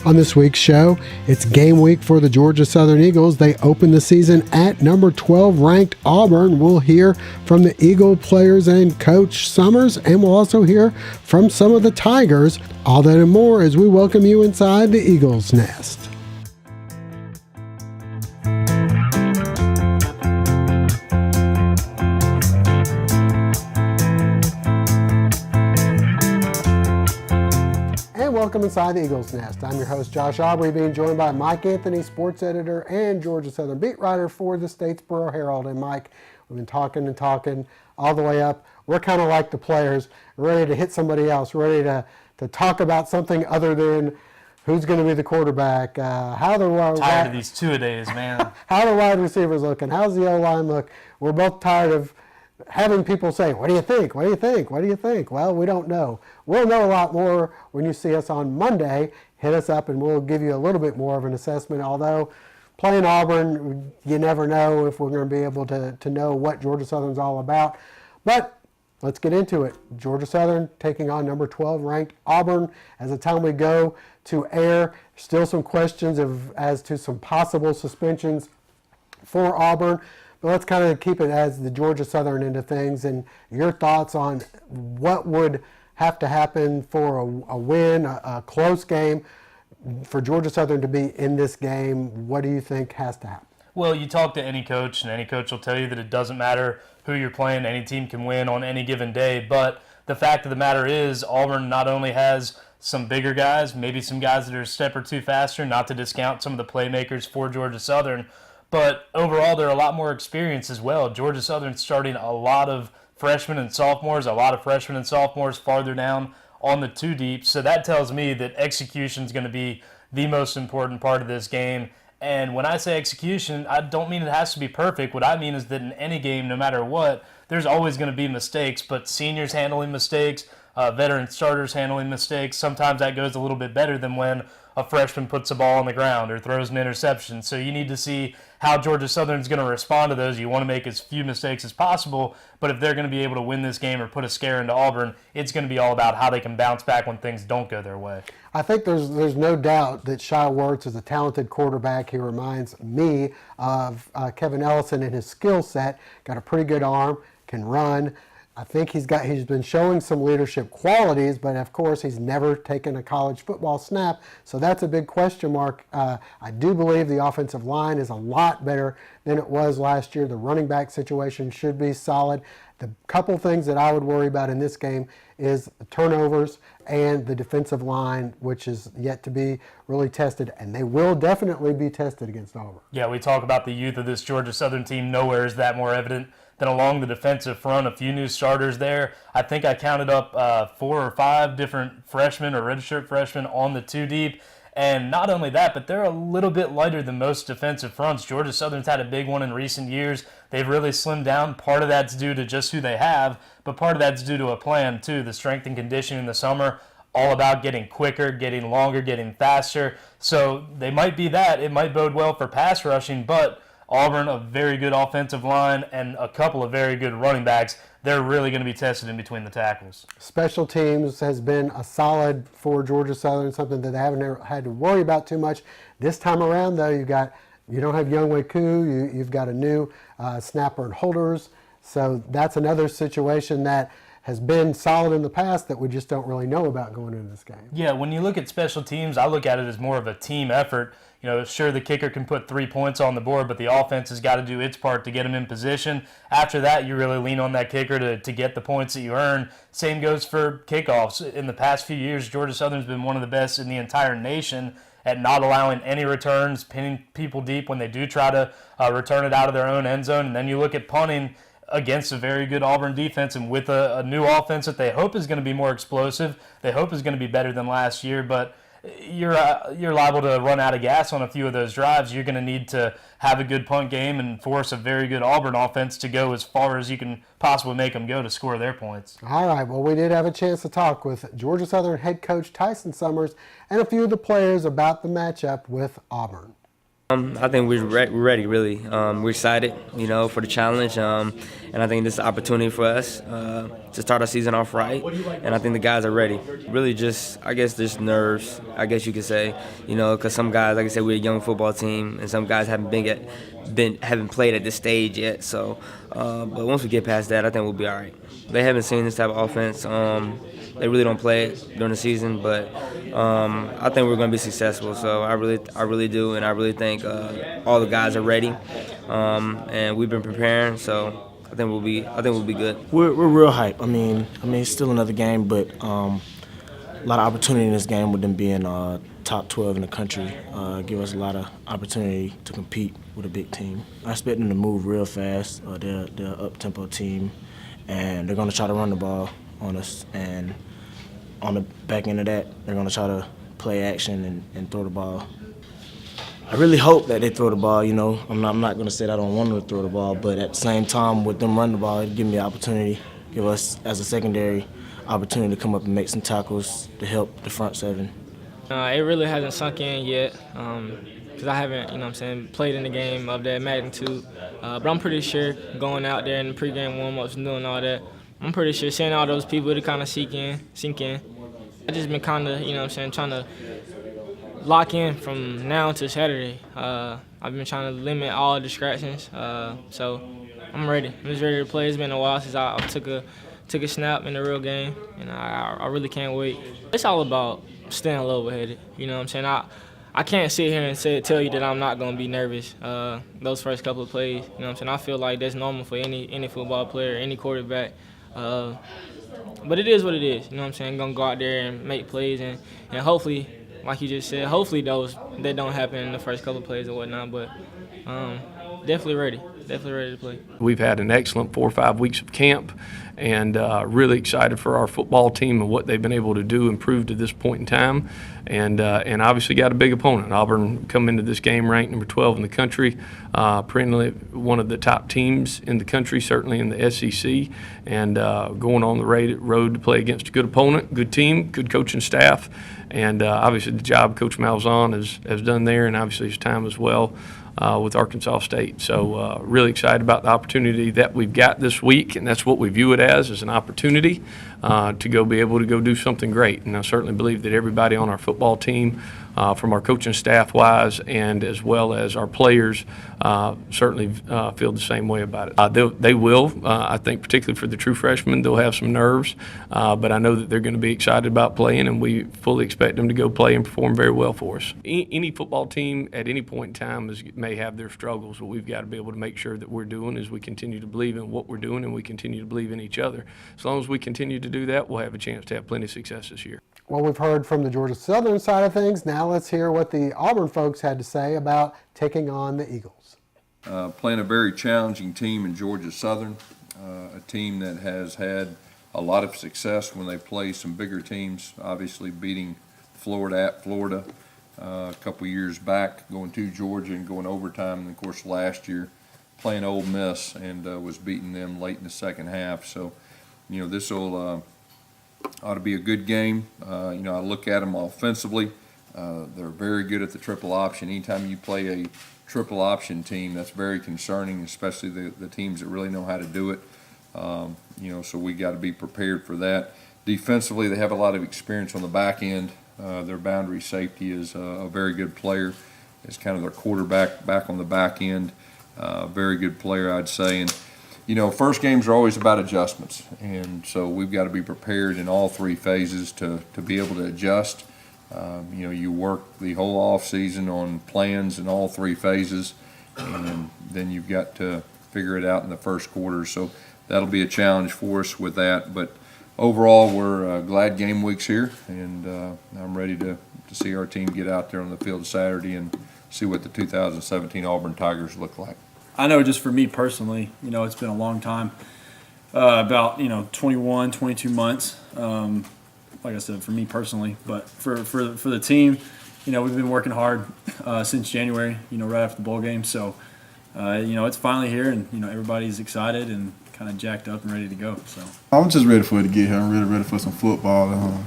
On this week's show, it's game week for the Georgia Southern Eagles. They open the season at number 12 ranked Auburn. We'll hear from the Eagle players and Coach Summers, and we'll also hear from some of the Tigers. All that and more as we welcome you inside the Eagles' nest. Welcome inside the Eagles Nest. I'm your host, Josh Aubrey, being joined by Mike Anthony, sports editor and Georgia Southern beat writer for the Statesboro Herald. And Mike, we've been talking and talking all the way up. We're kind of like the players, ready to hit somebody else, ready to talk about something other than who's going to be the quarterback. Tired of these two-a-days, man. How the wide receivers looking? How's the O-line look? We're both tired of having people say, what do you think? What do you think? What do you think? Well, we don't know. We'll know a lot more when you see us on Monday. Hit us up and we'll give you a little bit more of an assessment. Although playing Auburn, you never know if we're going to be able to know what Georgia Southern's all about. But let's get into it. Georgia Southern taking on number 12 ranked Auburn. As the time we go to air, still some questions as to some possible suspensions for Auburn. But let's kind of keep it as the Georgia Southern end of things, and your thoughts on what would have to happen for a win, a close game, for Georgia Southern to be in this game. What do you think has to happen? Well, you talk to any coach, and any coach will tell you that it doesn't matter who you're playing. Any team can win on any given day. But the fact of the matter is Auburn not only has some bigger guys, maybe some guys that are a step or two faster, not to discount some of the playmakers for Georgia Southern, but overall, they're a lot more experienced as well. Georgia Southern's starting a lot of freshmen and sophomores, farther down on the two deep. So that tells me that execution is going to be the most important part of this game. And when I say execution, I don't mean it has to be perfect. What I mean is that in any game, no matter what, there's always going to be mistakes. But seniors handling mistakes, veteran starters handling mistakes, sometimes that goes a little bit better than when a freshman puts a ball on the ground or throws an interception. So you need to see how Georgia Southern is going to respond to those. You want to make as few mistakes as possible, but if they're going to be able to win this game or put a scare into Auburn, it's going to be all about how they can bounce back when things don't go their way. I think there's no doubt that Shai Werts is a talented quarterback. He reminds me of Kevin Ellison in his skill set. Got a pretty good arm, can run. I think he's been showing some leadership qualities, but of course he's never taken a college football snap, so that's a big question mark. I do believe the offensive line is a lot better than it was last year. The running back situation should be solid. The couple things that I would worry about in this game is the turnovers and the defensive line, which is yet to be really tested, and they will definitely be tested against Auburn. Yeah, we talk about the youth of this Georgia Southern team. Nowhere is that more evident than along the defensive front. A few new starters there. I think I counted up 4 or 5 different freshmen or redshirt freshmen on the two deep. And not only that, but they're a little bit lighter than most defensive fronts. Georgia Southern's had a big one in recent years. They've really slimmed down. Part of that's due to just who they have, but part of that's due to a plan too. The strength and conditioning in the summer, all about getting quicker, getting longer, getting faster. So they might be that. It might bode well for pass rushing, but Auburn, a very good offensive line, and a couple of very good running backs. They're really going to be tested in between the tackles. Special teams has been a solid for Georgia Southern, something that they haven't had to worry about too much. This time around, though, you don't have Younghoe Koo. You've got a new snapper and holders. So that's another situation that has been solid in the past that we just don't really know about going into this game. Yeah, when you look at special teams, I look at it as more of a team effort. You know, sure, the kicker can put 3 points on the board, but the offense has got to do its part to get them in position. After that, you really lean on that kicker to get the points that you earn. Same goes for kickoffs. In the past few years, Georgia Southern's been one of the best in the entire nation at not allowing any returns, pinning people deep when they do try to return it out of their own end zone. And then you look at punting against a very good Auburn defense and with a new offense that they hope is going to be more explosive. They hope is going to be better than last year, but you're liable to run out of gas on a few of those drives. You're going to need to have a good punt game and force a very good Auburn offense to go as far as you can possibly make them go to score their points. All right, well, we did have a chance to talk with Georgia Southern head coach Tyson Summers and a few of the players about the matchup with Auburn. I think we're ready, really. We're excited, for the challenge, and I think this is an opportunity for us to start our season off right. And I think the guys are ready. Really, just just nerves, I guess you could say, because some guys, like I said, we're a young football team, and some guys haven't played at this stage yet. So, but once we get past that, I think we'll be all right. They haven't seen this type of offense. They really don't play it during the season, but I think we're going to be successful. So I really do, and I really think all the guys are ready, and we've been preparing. So I think we'll be good. We're real hype. I mean, it's still another game, but a lot of opportunity in this game with them being top 12 in the country. Give us a lot of opportunity to compete with a big team. I expect them to move real fast. They're an up-tempo team, and they're going to try to run the ball on us. And on the back end of that, they're going to try to play action and throw the ball. I really hope that they throw the ball. I'm not going to say that I don't want them to throw the ball, but at the same time, with them running the ball, it'll give me an opportunity, give us as a secondary opportunity to come up and make some tackles to help the front seven. It really hasn't sunk in yet because I haven't, played in the game of that magnitude. But I'm pretty sure going out there in the pregame warm-ups and doing all that, I'm pretty sure seeing all those people to kind of sink in. I just been kind of, trying to lock in from now to Saturday. I've been trying to limit all distractions, so I'm ready. I'm just ready to play. It's been a while since I took a snap in the real game, and I really can't wait. It's all about staying level-headed. I can't sit here and tell you that I'm not going to be nervous those first couple of plays. I feel like that's normal for any football player, any quarterback. But it is what it is. I'm going to go out there and make plays and hopefully, like you just said, hopefully that don't happen in the first couple of plays or whatnot. But definitely ready to play. We've had an excellent 4 or 5 weeks of camp, and really excited for our football team and what they've been able to do and prove to this point in time. And obviously got a big opponent. Auburn come into this game ranked number 12 in the country, perennially one of the top teams in the country, certainly in the SEC, and going on the road to play against a good opponent, good team, good coaching staff, and obviously the job Coach Malzahn has done there, and obviously his time as well with Arkansas State. So really excited about the opportunity that we've got this week, and that's what we view it as an opportunity to be able to go do something great. And I certainly believe that everybody on our football team, from our coaching staff wise and as well as our players, certainly feel the same way about it. They will, I think, particularly for the true freshmen, they'll have some nerves, but I know that they're going to be excited about playing, and we fully expect them to go play and perform very well for us. Any football team at any point in time may have their struggles. What we've got to be able to make sure that we're doing is we continue to believe in what we're doing, and we continue to believe in each other. As long as we continue to do that, we'll have a chance to have plenty of success this year. Well, we've heard from the Georgia Southern side of things. Now let's hear what the Auburn folks had to say about taking on the Eagles. Playing a very challenging team in Georgia Southern, a team that has had a lot of success when they play some bigger teams, obviously beating Florida at Florida a couple years back, going to Georgia and going overtime, and of course last year playing Ole Miss and was beating them late in the second half. So, this will ought to be a good game. I look at them offensively. They're very good at the triple option. Anytime you play a triple option team, that's very concerning, especially the teams that really know how to do it. So we got to be prepared for that. Defensively, they have a lot of experience on the back end. Their boundary safety is a very good player. It's kind of their quarterback back on the back end. Very good player, I'd say. And first games are always about adjustments, and so we've got to be prepared in all three phases to be able to adjust. You work the whole off season on plans in all three phases, and then you've got to figure it out in the first quarter. So that'll be a challenge for us with that. But overall, we're glad game week's here, and I'm ready to see our team get out there on the field Saturday and see what the 2017 Auburn Tigers look like. I know just for me personally, it's been a long time, about, 21, 22 months, like I said, for me personally. But for the team, we've been working hard since January, right after the bowl game. So, it's finally here, and, everybody's excited and kind of jacked up and ready to go. So I'm just ready for it to get here. I'm really ready for some football.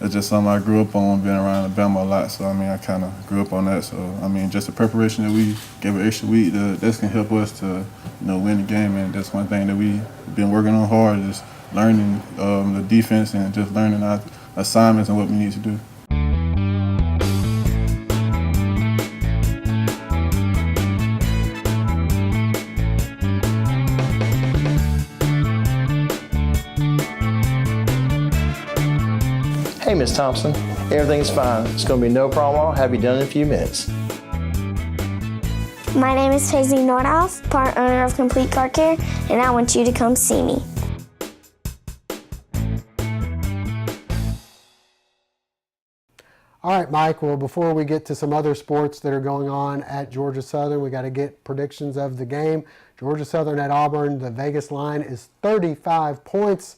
That's just something I grew up on, being around Alabama a lot. So, I mean, I kind of grew up on that. So, I mean, just the preparation that we gave an extra week, that's going to help us to, win the game. And that's one thing that we've been working on hard, is learning the defense and just learning our assignments and what we need to do. Hey, Miss Thompson, everything's fine. It's going to be no problem. I'll have you done in a few minutes. My name is Paisley Nordhoff, part owner of Complete Car Care, and I want you to come see me. All right, Mike, well, before we get to some other sports that are going on at Georgia Southern, we got to get predictions of the game. Georgia Southern at Auburn, the Vegas line is 35 points.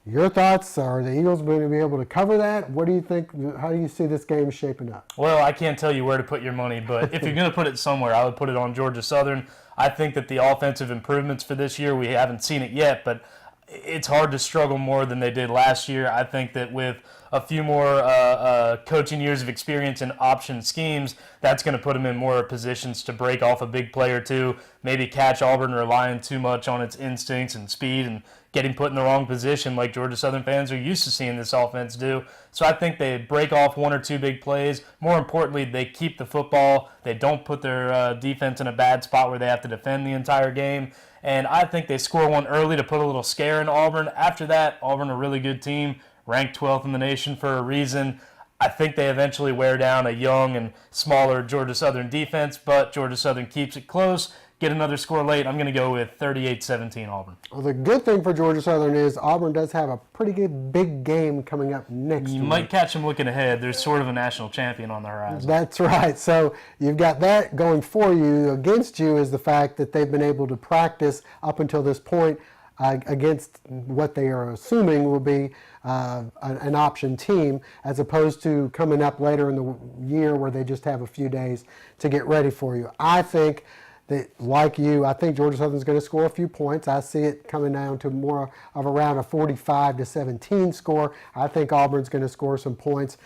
Your thoughts? Are the Eagles going to be able to cover that? What do you think? How do you see this game shaping up? Well, I can't tell you where to put your money, but if you're going to put it somewhere, I would put it on Georgia Southern. I think that the offensive improvements for this year, we haven't seen it yet, but it's hard to struggle more than they did last year. I think that with a few more coaching years of experience in option schemes, that's going to put them in more positions to break off a big play or two, maybe catch Auburn relying too much on its instincts and speed and getting put in the wrong position like Georgia Southern fans are used to seeing this offense do. So I think they break off one or two big plays. More importantly, they keep the football. They don't put their defense in a bad spot where they have to defend the entire game. And I think they score one early to put a little scare in Auburn. After that, Auburn, a really good team, ranked 12th in the nation for a reason. I think they eventually wear down a young and smaller Georgia Southern defense, but Georgia Southern keeps it close. Get another score late. I'm going to go with 38-17 Auburn. Well, the good thing for Georgia Southern is Auburn does have a pretty good big game coming up next week. You might catch them looking ahead. There's sort of a national champion on the horizon. That's right. So you've got that going for you. Against you is the fact that they've been able to practice up until this point against what they are assuming will be an option team, as opposed to coming up later in the year where they just have a few days to get ready for you. I think that, like you, I think Georgia Southern's going to score a few points. I see it coming down to more of around a 45-17 score. I think Auburn's going to score some points.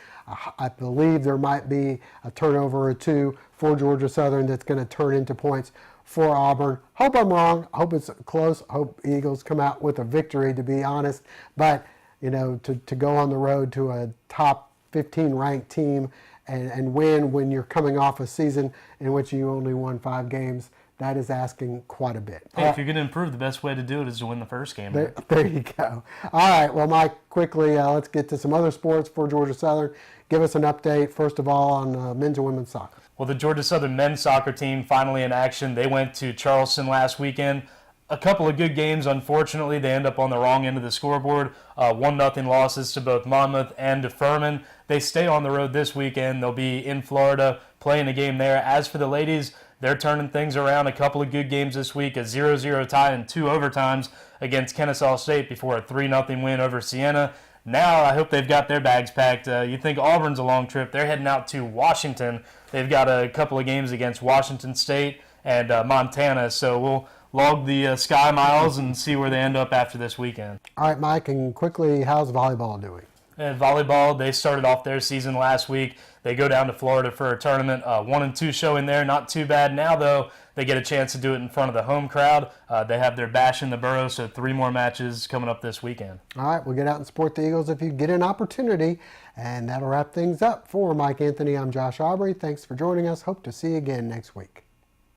I believe there might be a turnover or two for Georgia Southern that's going to turn into points for Auburn. Hope I'm wrong. Hope it's close. Hope Eagles come out with a victory, to be honest. But, to go on the road to a top 15 ranked team and win when you're coming off a season in which you only won 5 games, that is asking quite a bit. Hey, if you're going to improve, the best way to do it is to win the first game. There you go. All right, well, Mike, quickly, let's get to some other sports for Georgia Southern. Give us an update, first of all, on men's and women's soccer. Well, the Georgia Southern men's soccer team finally in action. They went to Charleston last weekend. A couple of good games. Unfortunately, they end up on the wrong end of the scoreboard. 1-0 losses to both Monmouth and to Furman. They stay on the road this weekend. They'll be in Florida playing a game there. As for the ladies, they're turning things around. A couple of good games this week. A 0-0 tie and 2 overtimes against Kennesaw State before a 3-0 win over Siena. Now I hope they've got their bags packed. You think Auburn's a long trip. They're heading out to Washington. They've got a couple of games against Washington State and Montana. So we'll log the Sky Miles and see where they end up after this weekend. All right, Mike, and quickly, how's volleyball doing? Volleyball, they started off their season last week. They go down to Florida for a tournament. 1-2 showing there, not too bad. Now, though, they get a chance to do it in front of the home crowd. They have their bash in the borough, so 3 more matches coming up this weekend. All right, we'll get out and support the Eagles if you get an opportunity. And that'll wrap things up. For Mike Anthony, I'm Josh Aubrey. Thanks for joining us. Hope to see you again next week.